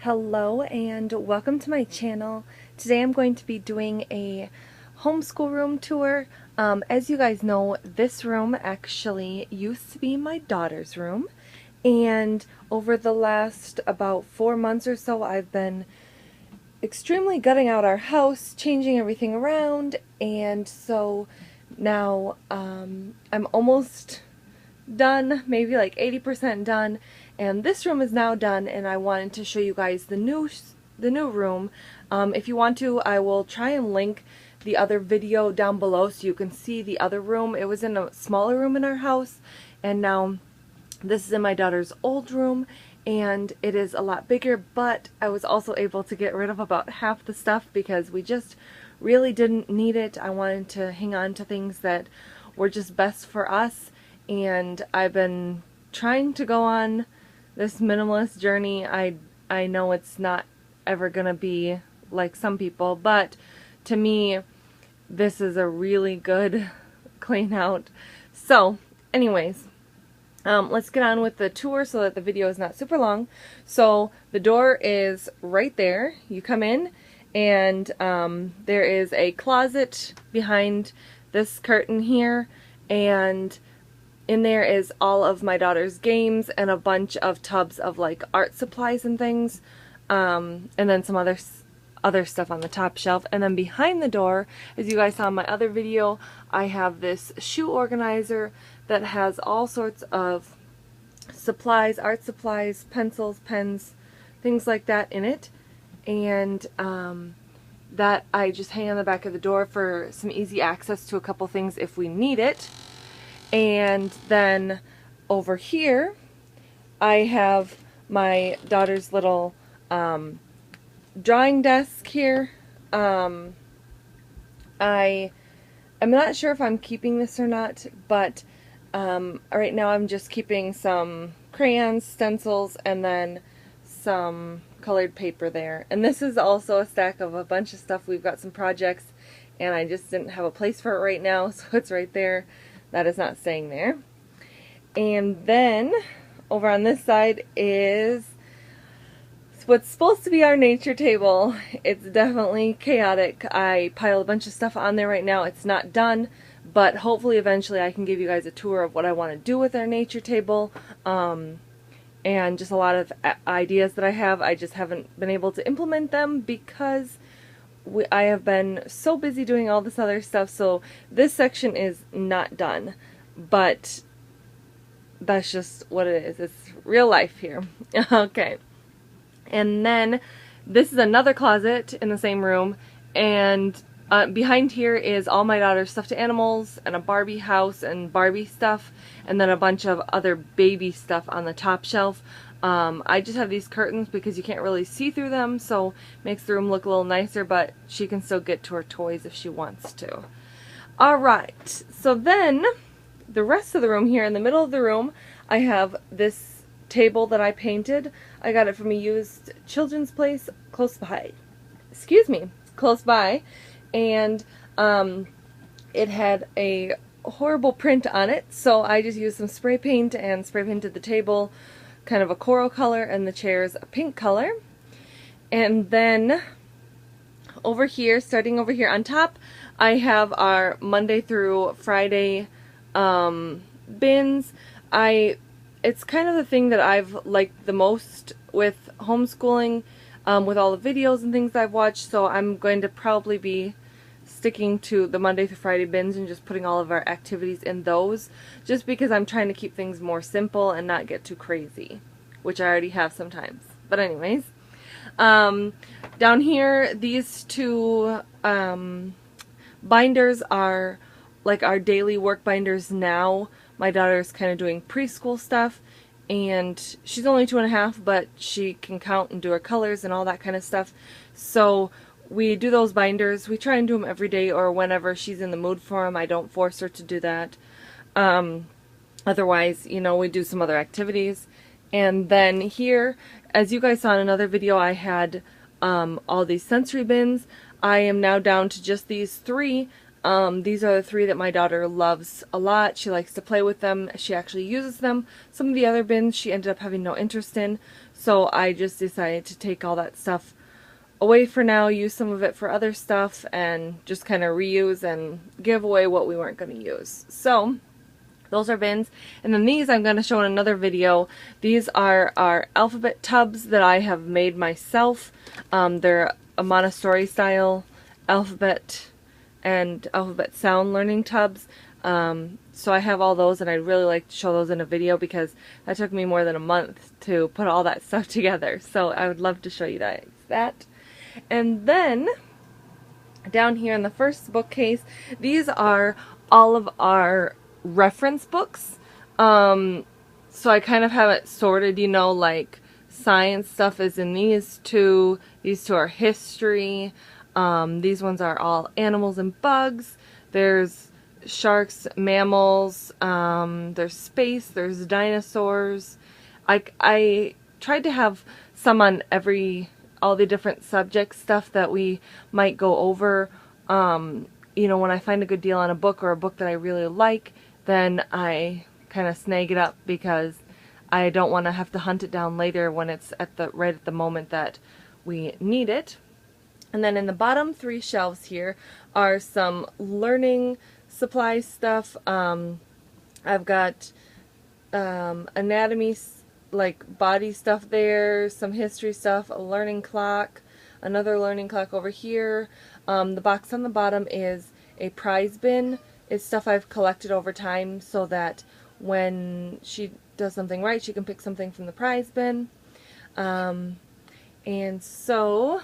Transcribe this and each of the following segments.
Hello and welcome to my channel. Today I'm going to be doing a homeschool room tour. As you guys know, this room actually used to be my daughter's room, and over the last about 4 months or so I've been extremely gutting out our house, changing everything around, and so now I'm almost done, maybe like 80% done, and this room is now done, and I wanted to show you guys the new room. If you want to, I will try and link the other video down below so you can see the other room. It was in a smaller room in our house, and now this is in my daughter's old room, and it is a lot bigger, but I was also able to get rid of about half the stuff because we just really didn't need it. I wanted to hang on to things that were just best for us, and I've been trying to go on this minimalist journey. I know it's not ever gonna be like some people, but to me this is a really good clean out. So anyways, let's get on with the tour so that the video is not super long. So the door is right there. You come in, and there is a closet behind this curtain here, and in there is all of my daughter's games and a bunch of tubs of like art supplies and things, and then some other stuff on the top shelf. And then behind the door, as you guys saw in my other video, I have this shoe organizer that has all sorts of supplies, art supplies, pencils, pens, things like that in it, and that I just hang on the back of the door for some easy access to a couple things if we need it. And then over here I have my daughter's little drawing desk here. I'm not sure if I'm keeping this or not, but right now I'm just keeping some crayons, stencils, and then some colored paper there. And this is also a stack of a bunch of stuff. We've got some projects, and I just didn't have a place for it right now, so it's right there. That is not staying there. And then over on this side is what's supposed to be our nature table. It's definitely chaotic. I piled a bunch of stuff on there right now. It's not done, but hopefully eventually I can give you guys a tour of what I want to do with our nature table, and just a lot of ideas that I have. I just haven't been able to implement them because I have been so busy doing all this other stuff, so this section is not done, but that's just what it is. It's real life here. Okay. And then this is another closet in the same room, and behind here is all my daughter's stuffed animals and a Barbie house and Barbie stuff, and then a bunch of other baby stuff on the top shelf. I just have these curtains because you can't really see through them, so it makes the room look a little nicer, but she can still get to her toys if she wants to. Alright, so then the rest of the room here, in the middle of the room, I have this table that I painted. I got it from a used children's place close by. Excuse me, close by. And it had a horrible print on it, so I just used some spray paint and spray painted the table kind of a coral color and the chairs a pink color. And then over here, starting over here on top, I have our Monday through Friday bins. It's kind of the thing that I've liked the most with homeschooling, with all the videos and things I've watched, so I'm going to probably be sticking to the Monday through Friday bins and just putting all of our activities in those, just because I'm trying to keep things more simple and not get too crazy, which I already have sometimes. But anyways, down here, these two binders are like our daily work binders now. My daughter's kind of doing preschool stuff, and she's only 2.5, but she can count and do her colors and all that kind of stuff. So we do those binders. We try and do them every day or whenever she's in the mood for them. I don't force her to do that. Otherwise, you know, we do some other activities. And then here, as you guys saw in another video, I had all these sensory bins. I am now down to just these 3. These are the 3 that my daughter loves a lot. She likes to play with them. She actually uses them. Some of the other bins she ended up having no interest in. So I just decided to take all that stuff away for now, use some of it for other stuff, and just kind of reuse and give away what we weren't going to use. So those are bins. And then these I'm going to show in another video. These are our alphabet tubs that I have made myself. They're a Montessori style alphabet and alphabet sound learning tubs. So I have all those, and I'd really like to show those in a video because that took me more than a month to put all that stuff together. So I would love to show you guys that. And then down here in the first bookcase, these are all of our reference books. So I kind of have it sorted, you know, like science stuff is in these two are history. These ones are all animals and bugs. There's sharks, mammals, there's space, there's dinosaurs. I tried to have some on all the different subject stuff that we might go over. You know, when I find a good deal on a book or a book that I really like, then I kind of snag it up because I don't want to have to hunt it down later when it's right at the moment that we need it. And then in the bottom 3 shelves here are some learning supply stuff. I've got anatomy, like body stuff there, some history stuff, a learning clock, another learning clock over here. The box on the bottom is a prize bin. It's stuff I've collected over time so that when she does something right, she can pick something from the prize bin. And so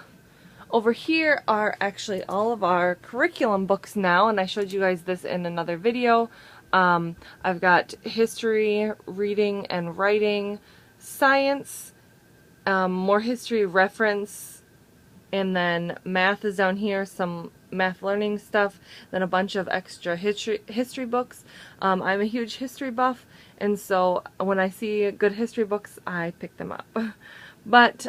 over here are actually all of our curriculum books now, and I showed you guys this in another video. I've got history, reading and writing, science, more history reference, and then math is down here, some math learning stuff, then a bunch of extra history books. I'm a huge history buff, and so when I see good history books, I pick them up. But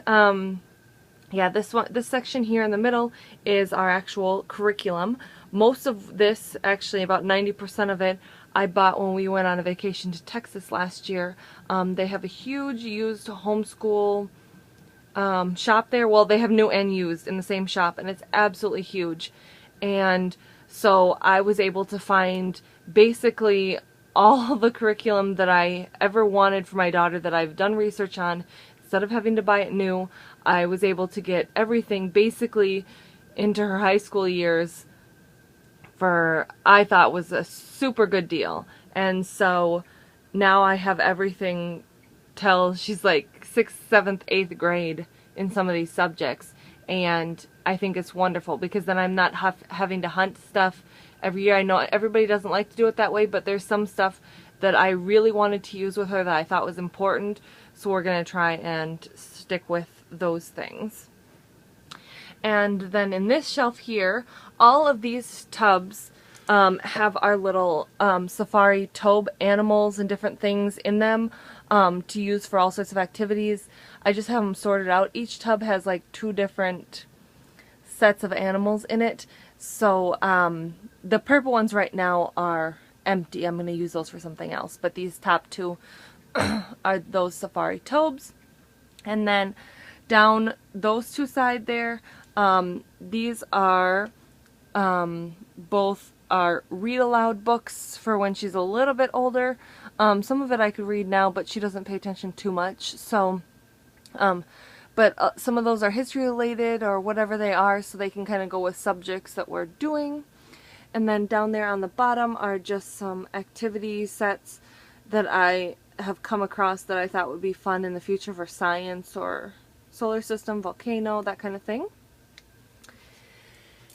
yeah, this section here in the middle is our actual curriculum. Most of this, actually about 90% of it, I bought when we went on a vacation to Texas last year. They have a huge used homeschool shop there. Well, they have new and used in the same shop, and it's absolutely huge. And so I was able to find basically all the curriculum that I ever wanted for my daughter that I've done research on. Instead of having to buy it new, I was able to get everything basically into her high school years for, I thought, was a super good deal. And so now I have everything till she's like 6th, 7th, 8th grade in some of these subjects. And I think it's wonderful because then I'm not having to hunt stuff every year. I know everybody doesn't like to do it that way, but there's some stuff that I really wanted to use with her that I thought was important. So we're going to try and stick with those things. And then in this shelf here, all of these tubs have our little safari tobe animals and different things in them to use for all sorts of activities. I just have them sorted out. Each tub has like 2 different sets of animals in it. So the purple ones right now are empty. I'm going to use those for something else. But these top 2 are those safari tobes. And then down those 2 side there, these are both our read aloud books for when she's a little bit older. Some of it I could read now, but she doesn't pay attention too much. So, but some of those are history related or whatever they are, so they can kind of go with subjects that we're doing. And then down there on the bottom are just some activity sets that I have come across that I thought would be fun in the future for science or solar system, volcano, that kind of thing.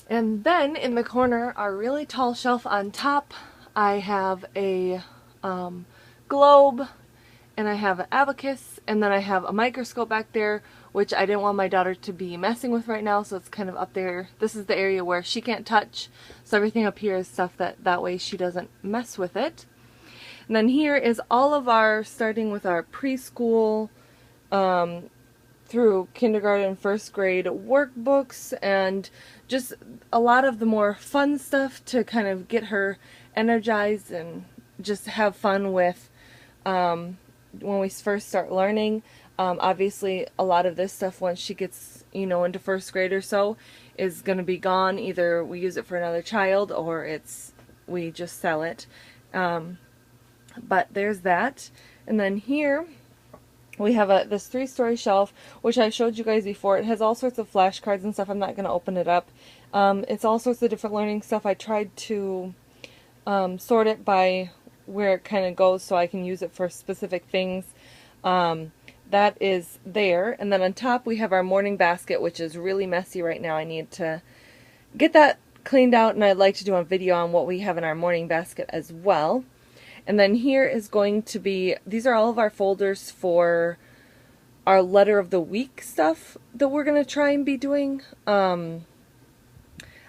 And then in the corner, our really tall shelf on top, I have a globe, and I have an abacus, and then I have a microscope back there, which I didn't want my daughter to be messing with right now, so it's kind of up there. This is the area where she can't touch, so everything up here is stuff that way she doesn't mess with it. And then here is all of our, starting with our preschool through kindergarten, 1st grade workbooks, and just a lot of the more fun stuff to kind of get her energized and just have fun with when we first start learning. Obviously, a lot of this stuff, once she gets, you know, into first grade or so, is going to be gone. Either we use it for another child or we just sell it. But there's that. And then here we have this 3-story shelf, which I showed you guys before. It has all sorts of flashcards and stuff. I'm not going to open it up. It's all sorts of different learning stuff. I tried to sort it by where it kind of goes so I can use it for specific things. That is there. And then on top we have our morning basket, which is really messy right now. I need to get that cleaned out, and I'd like to do a video on what we have in our morning basket as well. And then here is going to be, these are all of our folders for our letter of the week stuff that we're going to try and be doing. I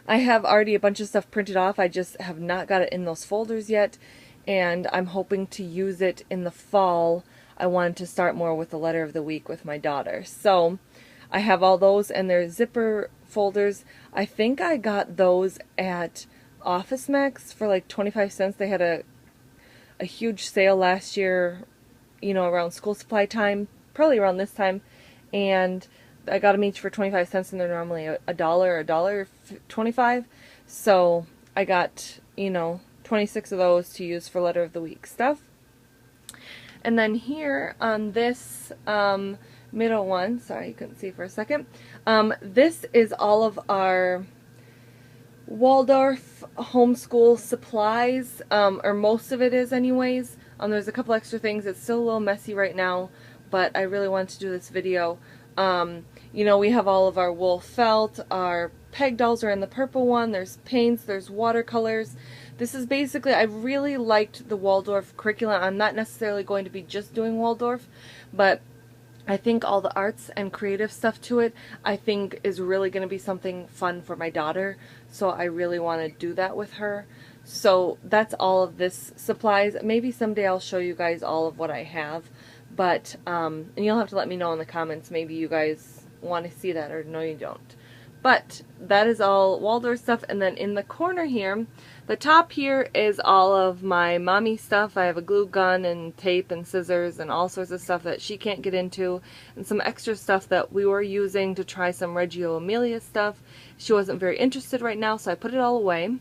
have already a bunch of stuff printed off. I just have not got it in those folders yet, and I'm hoping to use it in the fall. I wanted to start more with the letter of the week with my daughter. So I have all those, and they're zipper folders. I think I got those at Office Max for like 25 cents. They had a huge sale last year, you know, around school supply time, probably around this time, and I got them each for 25 cents, and they're normally $1.25. So I got, you know, 26 of those to use for letter of the week stuff. And then here on this middle one, sorry you couldn't see for a second, this is all of our Waldorf homeschool supplies, or most of it is anyways. There's a couple extra things. It's still a little messy right now, but I really wanted to do this video. You know, we have all of our wool felt, our peg dolls are in the purple one, there's paints, there's watercolors. This is basically, I really liked the Waldorf curriculum. I'm not necessarily going to be just doing Waldorf, but I think all the arts and creative stuff to it, I think is really going to be something fun for my daughter. So I really want to do that with her. So that's all of this supplies. Maybe someday I'll show you guys all of what I have. But, and you'll have to let me know in the comments. Maybe you guys want to see that, or no you don't. But that is all Waldorf stuff. And then in the corner here, the top here is all of my mommy stuff. I have a glue gun and tape and scissors and all sorts of stuff that she can't get into, and some extra stuff that we were using to try some Reggio Emilia stuff. She wasn't very interested right now, so I put it all away.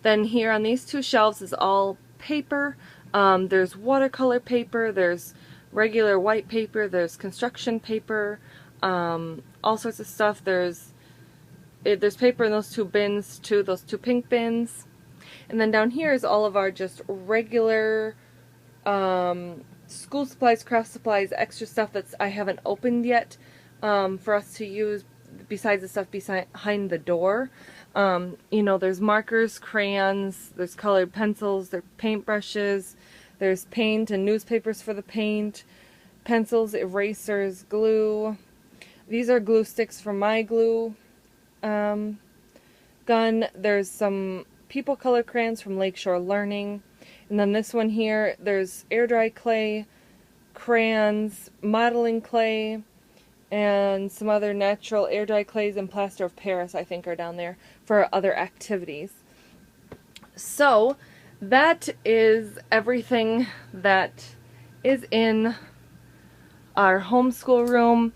Then here on these two shelves is all paper. There's watercolor paper, there's regular white paper, there's construction paper, all sorts of stuff. There's paper in those two bins too, those two pink bins. And then down here is all of our just regular school supplies, craft supplies, extra stuff that I haven't opened yet for us to use besides the stuff behind the door. You know, there's markers, crayons, there's colored pencils, there's paintbrushes, there's paint and newspapers for the paint, pencils, erasers, glue. These are glue sticks from my glue gun. There's some people color crayons from Lakeshore Learning. And then this one here, there's air dry clay, crayons, modeling clay, and some other natural air dry clays and plaster of Paris, I think, are down there for other activities. So that is everything that is in our homeschool room.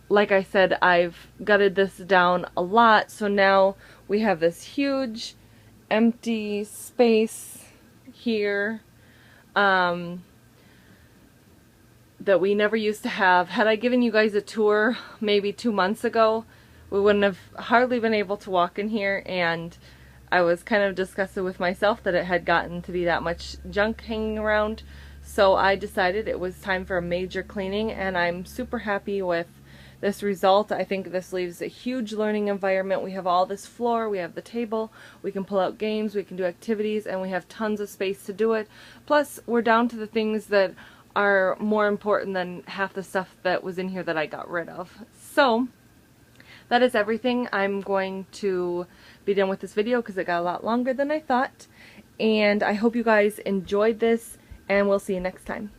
Like I said, I've gutted this down a lot, so now we have this huge empty space here that we never used to have. Had I given you guys a tour maybe 2 months ago, we wouldn't have hardly been able to walk in here, and I was kind of disgusted with myself that it had gotten to be that much junk hanging around. So I decided it was time for a major cleaning, and I'm super happy with this result. I think this leaves a huge learning environment. We have all this floor, we have the table, we can pull out games, we can do activities, and we have tons of space to do it. Plus, we're down to the things that are more important than half the stuff that was in here that I got rid of. So that is everything. I'm going to be done with this video because it got a lot longer than I thought. And I hope you guys enjoyed this, and we'll see you next time.